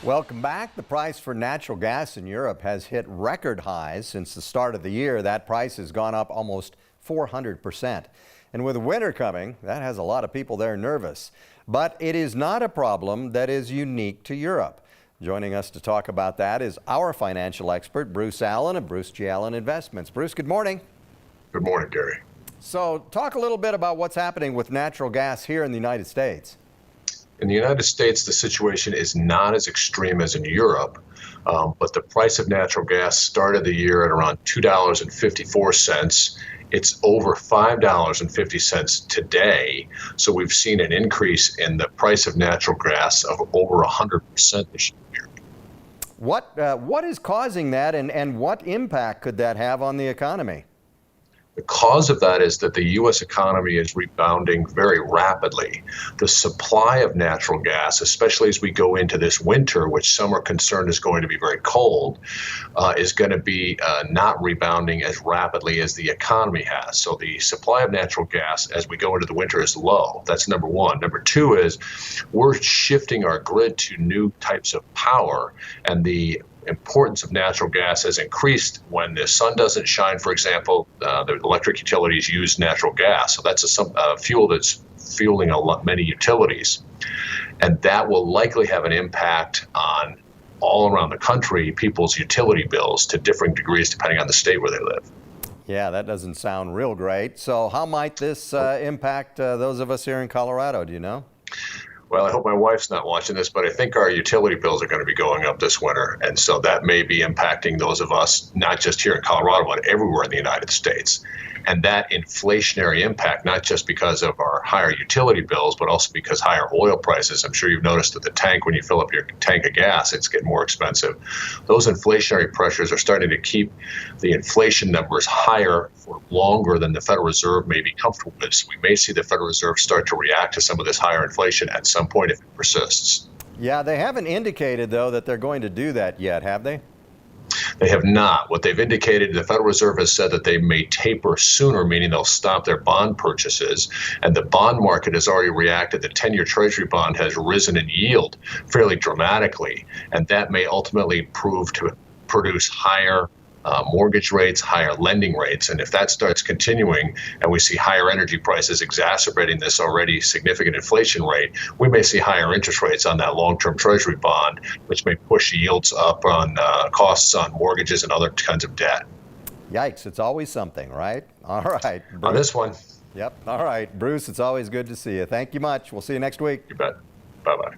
Welcome back. The price for natural gas in Europe has hit record highs since the start of the year. That price has gone up almost 400%. And with winter coming, that has a lot of people there nervous. But it is not a problem that is unique to Europe. Joining us to talk about that is our financial expert, Bruce Allen of Bruce G. Allen Investments. Bruce, good morning. Good morning, Gary. So talk a little bit about what's happening with natural gas here in the United States. In the United States, the situation is not as extreme as in Europe, but the price of natural gas started the year at around $2.54. It's over $5.50 today. So we've seen an increase in the price of natural gas of over 100% this year. What is causing that, and what impact could that have on the economy? The cause of that is that the U.S. economy is rebounding very rapidly. The supply of natural gas, especially as we go into this winter, which some are concerned is going to be very cold, is going to be not rebounding as rapidly as the economy has. So the supply of natural gas as we go into the winter is low. That's number one. Number two is we're shifting our grid to new types of power, and the importance of natural gas has increased. When the sun doesn't shine, for example, the electric utilities use natural gas. So that's a fuel that's fueling many utilities. And that will likely have an impact on all around the country, people's utility bills to differing degrees depending on the state where they live. Yeah, that doesn't sound real great. So how might this impact those of us here in Colorado? Do you know? Well, I hope my wife's not watching this, but I think our utility bills are going to be going up this winter. And so that may be impacting those of us, not just here in Colorado, but everywhere in the United States. And that inflationary impact, not just because of our higher utility bills, but also because higher oil prices. I'm sure you've noticed at the tank, when you fill up your tank of gas, it's getting more expensive. Those inflationary pressures are starting to keep the inflation numbers higher for longer than the Federal Reserve may be comfortable with. So we may see the Federal Reserve start to react to some of this higher inflation at some point if it persists. Yeah, they haven't indicated, though, that they're going to do that yet, have they? They have not. What they've indicated, the Federal Reserve has said that they may taper sooner, meaning they'll stop their bond purchases. And the bond market has already reacted. The 10-year Treasury bond has risen in yield fairly dramatically. And that may ultimately prove to produce higher mortgage rates, higher lending rates. And if that starts continuing and we see higher energy prices exacerbating this already significant inflation rate, we may see higher interest rates on that long-term Treasury bond, which may push yields up on costs on mortgages and other kinds of debt. Yikes, it's always something, right? All right. Bruce. On this one. Yep. All right. Bruce, it's always good to see you. Thank you much. We'll see you next week. You bet. Bye-bye.